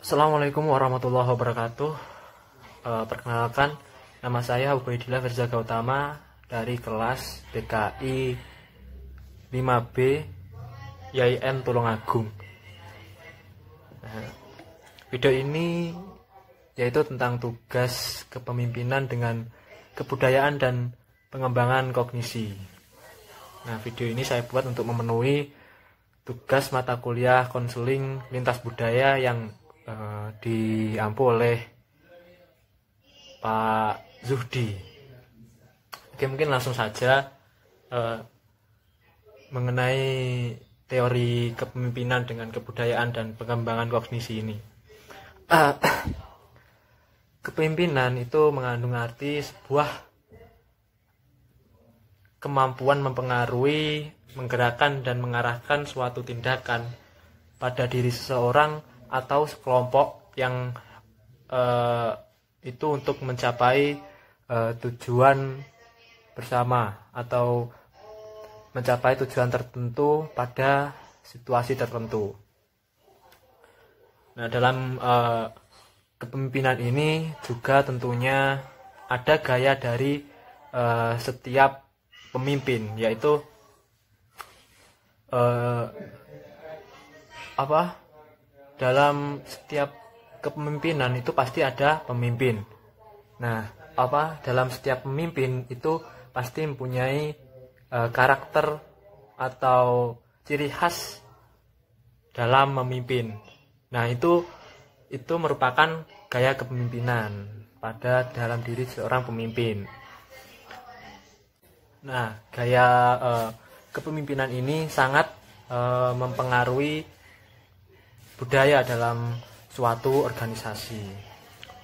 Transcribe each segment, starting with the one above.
Assalamualaikum warahmatullahi wabarakatuh. Perkenalkan, nama saya Ubaidillah Firza Gautama dari kelas DKI 5B YIN Tulungagung. Video ini yaitu tentang tugas kepemimpinan dengan kebudayaan dan pengembangan kognisi. Nah, video ini saya buat untuk memenuhi tugas mata kuliah konseling lintas budaya yang diampu oleh Pak Zuhdi. Oke, mungkin langsung saja mengenai teori kepemimpinan dengan kebudayaan dan pengembangan kognisi ini. Kepemimpinan itu mengandung arti sebuah kemampuan mempengaruhi, menggerakkan dan mengarahkan suatu tindakan pada diri seseorang atau sekelompok yang itu untuk mencapai tujuan bersama atau mencapai tujuan tertentu pada situasi tertentu. Nah, dalam kepemimpinan ini juga tentunya ada gaya dari setiap pemimpin, yaitu dalam setiap kepemimpinan itu pasti ada pemimpin. Nah, dalam setiap pemimpin itu pasti mempunyai karakter atau ciri khas dalam memimpin. Nah, itu merupakan gaya kepemimpinan pada dalam diri seorang pemimpin. Nah, gaya kepemimpinan ini sangat mempengaruhi budaya dalam suatu organisasi.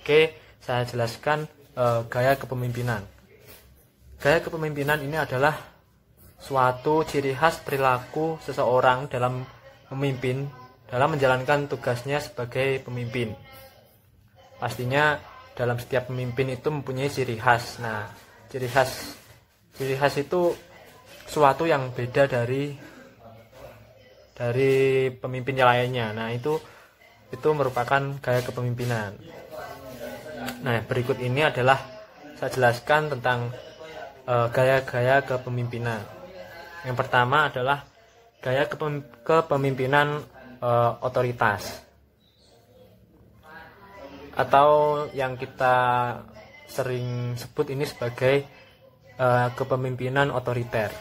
Oke, saya jelaskan gaya kepemimpinan. Gaya kepemimpinan ini adalah suatu ciri khas perilaku seseorang dalam memimpin, dalam menjalankan tugasnya sebagai pemimpin. Pastinya dalam setiap pemimpin itu mempunyai ciri khas. Nah, ciri khas itu suatu yang beda dari pemimpin yang lainnya. Nah, itu merupakan gaya kepemimpinan. Nah, berikut ini adalah saya jelaskan tentang gaya-gaya kepemimpinan. Yang pertama adalah gaya kepemimpinan otoritas, atau yang kita sering sebut ini sebagai kepemimpinan otoriter.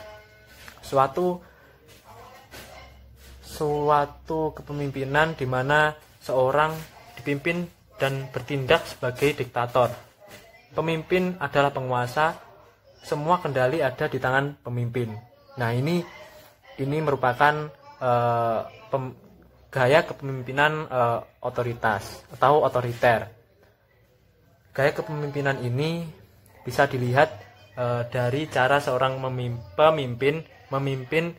Suatu kepemimpinan di mana seorang dipimpin dan bertindak sebagai diktator. Pemimpin adalah penguasa, semua kendali ada di tangan pemimpin. Nah, ini merupakan gaya kepemimpinan otoritas atau otoriter. Gaya kepemimpinan ini bisa dilihat dari cara seorang pemimpin memimpin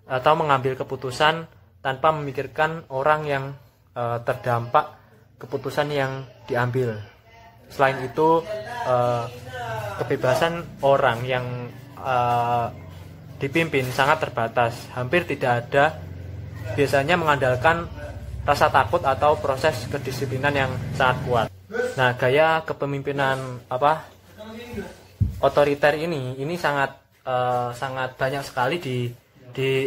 atau mengambil keputusan tanpa memikirkan orang yang terdampak keputusan yang diambil. Selain itu, kebebasan orang yang dipimpin sangat terbatas, hampir tidak ada, biasanya mengandalkan rasa takut atau proses kedisiplinan yang sangat kuat. Nah, gaya kepemimpinan otoriter ini sangat banyak sekali di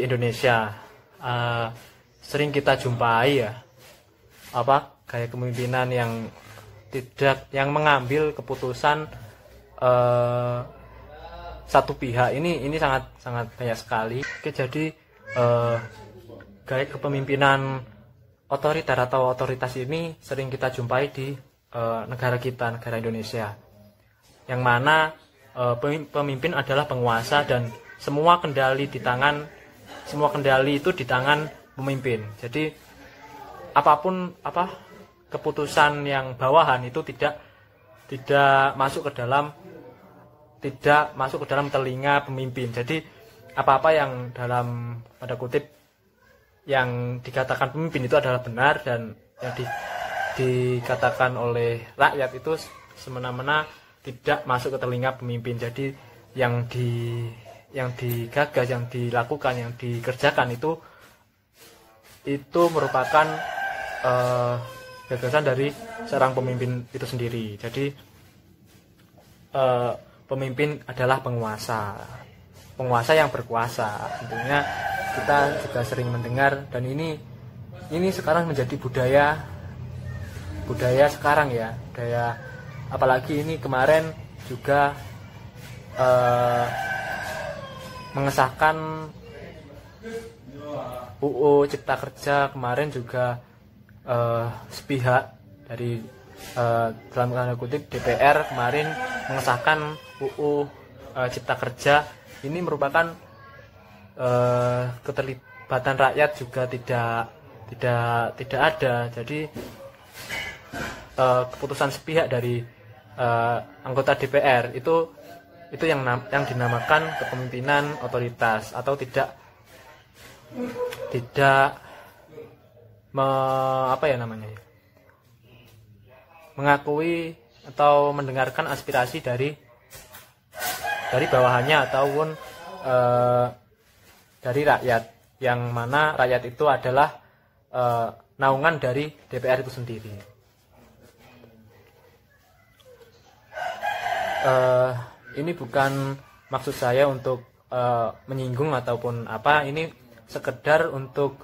Indonesia. Sering kita jumpai ya, gaya kepemimpinan yang mengambil keputusan satu pihak. Ini sangat banyak sekali. Oke, jadi gaya kepemimpinan otoriter atau otoritas ini sering kita jumpai di negara kita, negara Indonesia, yang mana pemimpin adalah penguasa dan semua kendali itu di tangan pemimpin. Jadi apapun keputusan yang bawahan itu tidak masuk ke dalam telinga pemimpin. Jadi apa-apa yang dalam tanda kutip yang dikatakan pemimpin itu adalah benar, dan yang dikatakan oleh rakyat itu semena-mena tidak masuk ke telinga pemimpin. Jadi yang digagas, yang dilakukan, yang dikerjakan itu merupakan gagasan dari seorang pemimpin itu sendiri. Jadi pemimpin adalah penguasa yang berkuasa. Tentunya kita juga sering mendengar, dan ini sekarang menjadi budaya sekarang ya, apalagi ini kemarin juga mengesahkan UU Cipta Kerja. Kemarin juga sepihak dari dalam tanda kutip DPR kemarin mengesahkan UU Cipta Kerja. Ini merupakan keterlibatan rakyat juga tidak ada. Jadi keputusan sepihak dari anggota DPR itu yang dinamakan kepemimpinan otoritas, atau tidak mengakui atau mendengarkan aspirasi dari bawahannya ataupun dari rakyat, yang mana rakyat itu adalah naungan dari DPR itu sendiri. Ini bukan maksud saya untuk menyinggung ataupun apa, ini sekedar untuk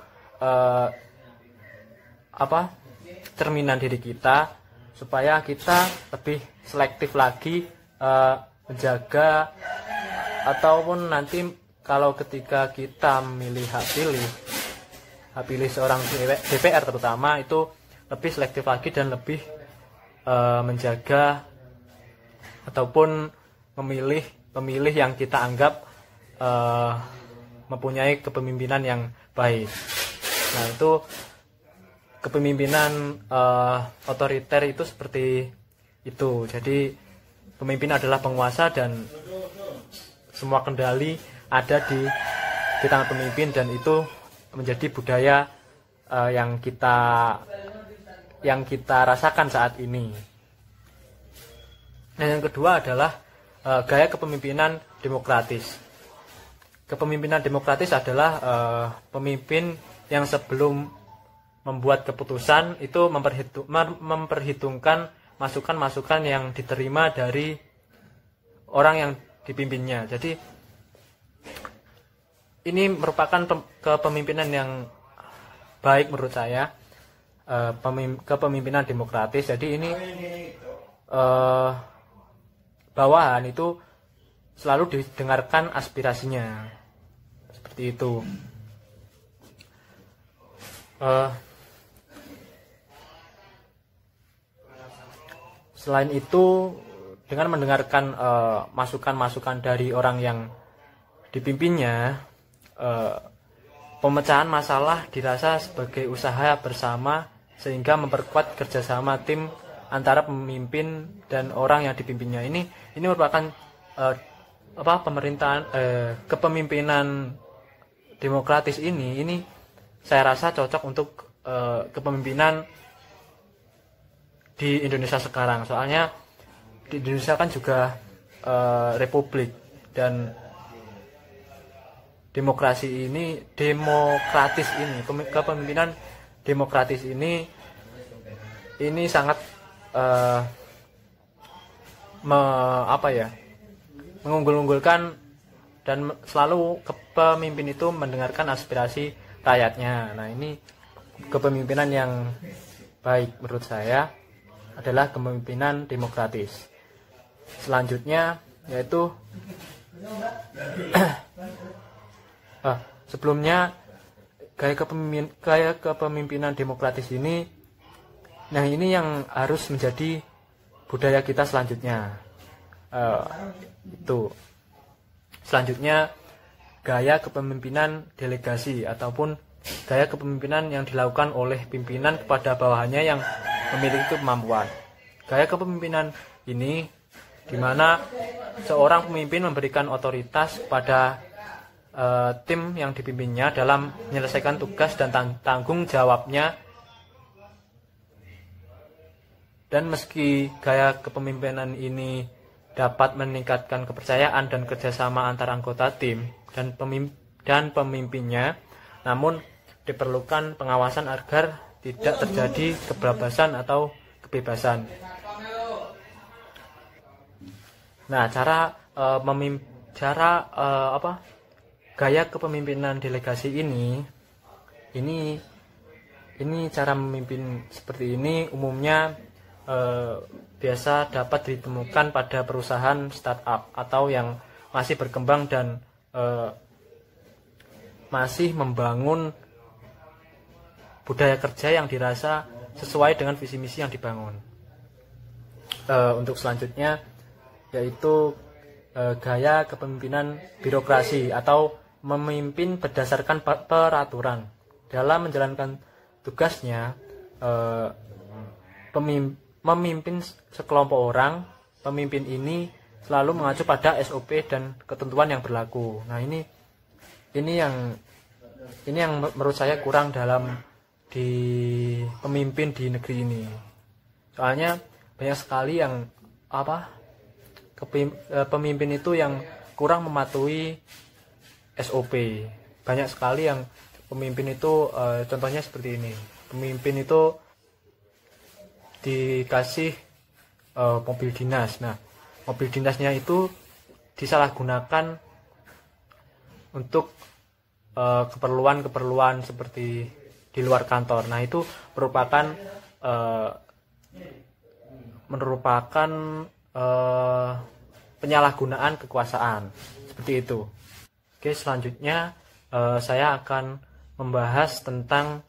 cerminan diri kita, supaya kita lebih selektif lagi menjaga, ataupun nanti kalau ketika kita memilih hak pilih seorang DPR terutama, itu lebih selektif lagi dan lebih menjaga ataupun memilih pemilih yang kita anggap mempunyai kepemimpinan yang baik. Nah, itu kepemimpinan otoriter itu seperti itu. Jadi pemimpin adalah penguasa dan semua kendali ada di tangan pemimpin, dan itu menjadi budaya yang kita rasakan saat ini. Nah, yang kedua adalah gaya kepemimpinan demokratis. Kepemimpinan demokratis adalah pemimpin yang sebelum membuat keputusan itu memperhitungkan masukan-masukan yang diterima dari orang yang dipimpinnya. Jadi ini merupakan kepemimpinan yang baik menurut saya, kepemimpinan demokratis. Jadi ini bawahan itu selalu didengarkan aspirasinya, seperti itu. Selain itu, dengan mendengarkan masukan-masukan dari orang yang dipimpinnya, pemecahan masalah dirasa sebagai usaha bersama, sehingga memperkuat kerjasama tim antara pemimpin dan orang yang dipimpinnya. Ini merupakan kepemimpinan demokratis. Ini saya rasa cocok untuk kepemimpinan di Indonesia sekarang. Soalnya di Indonesia kan juga republik, dan kepemimpinan demokratis ini sangat mengunggul-unggulkan, dan selalu pemimpin itu mendengarkan aspirasi rakyatnya. Nah, ini kepemimpinan yang baik menurut saya adalah kepemimpinan demokratis. Selanjutnya yaitu sebelumnya gaya kepemimpinan demokratis ini, nah ini yang harus menjadi budaya kita selanjutnya. Itu selanjutnya gaya kepemimpinan delegasi, ataupun gaya kepemimpinan yang dilakukan oleh pimpinan kepada bawahannya yang memiliki kemampuan. Gaya kepemimpinan ini di mana seorang pemimpin memberikan otoritas pada tim yang dipimpinnya dalam menyelesaikan tugas dan tanggung jawabnya. Dan meski gaya kepemimpinan ini dapat meningkatkan kepercayaan dan kerjasama antara anggota tim dan pemimpinnya, namun diperlukan pengawasan agar tidak terjadi kebebasan atau kebebasan. Nah, gaya kepemimpinan delegasi ini cara memimpin seperti ini umumnya biasa dapat ditemukan pada perusahaan startup atau yang masih berkembang dan masih membangun budaya kerja yang dirasa sesuai dengan visi misi yang dibangun. Untuk selanjutnya yaitu gaya kepemimpinan birokrasi atau memimpin berdasarkan peraturan. Dalam menjalankan tugasnya, memimpin sekelompok orang, pemimpin ini selalu mengacu pada SOP dan ketentuan yang berlaku. Nah, ini yang menurut saya kurang dalam di pemimpin di negeri ini. Soalnya banyak sekali yang pemimpin itu yang kurang mematuhi SOP. Banyak sekali yang pemimpin itu contohnya seperti ini. Pemimpin itu dikasih mobil dinas. Nah, mobil dinasnya itu disalahgunakan untuk keperluan seperti di luar kantor. Nah, itu merupakan penyalahgunaan kekuasaan seperti itu. Oke, selanjutnya saya akan membahas tentang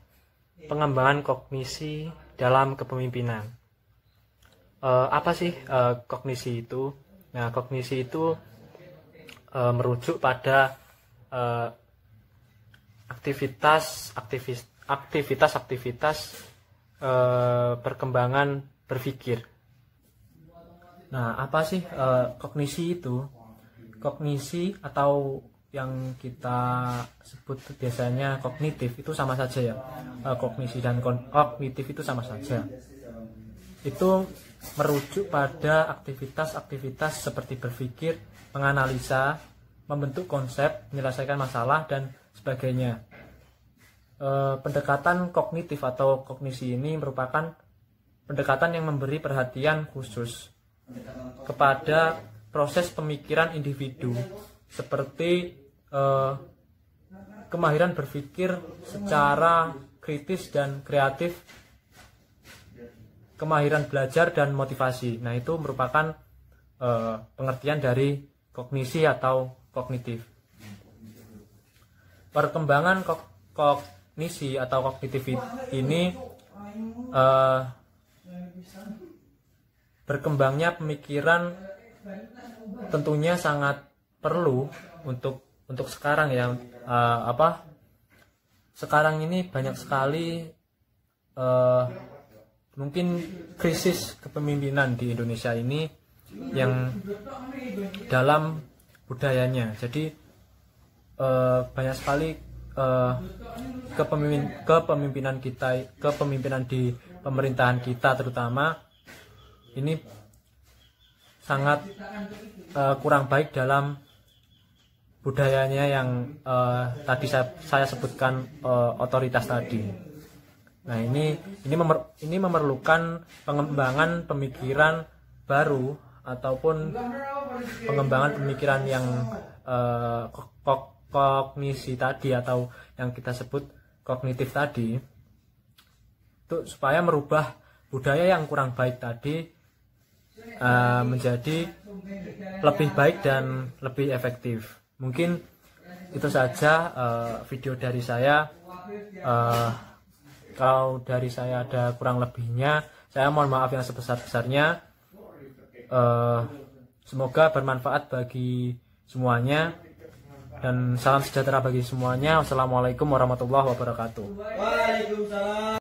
pengembangan kognisi dalam kepemimpinan. Apa sih kognisi itu? Nah, kognisi itu merujuk pada aktivitas perkembangan berpikir. Nah, apa sih kognisi itu? Kognisi atau yang kita sebut biasanya kognitif itu sama saja ya. Kognisi dan kognitif itu sama saja. Itu merujuk pada aktivitas-aktivitas seperti berpikir, menganalisa, membentuk konsep, menyelesaikan masalah, dan sebagainya. Pendekatan kognitif atau kognisi ini merupakan pendekatan yang memberi perhatian khusus kepada proses pemikiran individu seperti kemahiran berpikir secara kritis dan kreatif, kemahiran belajar dan motivasi. Nah, itu merupakan pengertian dari kognisi atau kognitif. Perkembangan kognisi atau kognitif ini berkembangnya pemikiran tentunya sangat perlu untuk sekarang ya. Sekarang ini banyak sekali mungkin krisis kepemimpinan di Indonesia ini yang dalam budayanya. Jadi banyak sekali kepemimpinan di pemerintahan kita terutama ini sangat kurang baik dalam budayanya yang tadi saya sebutkan, otoritas tadi. Nah, ini memerlukan pengembangan pemikiran baru ataupun pengembangan pemikiran yang kognisi tadi atau yang kita sebut kognitif tadi, itu supaya merubah budaya yang kurang baik tadi menjadi lebih baik dan lebih efektif. Mungkin itu saja video dari saya. Kalau dari saya ada kurang lebihnya, saya mohon maaf yang sebesar-besarnya. Semoga bermanfaat bagi semuanya dan salam sejahtera bagi semuanya. Wassalamualaikum warahmatullahi wabarakatuh. Waalaikumsalam.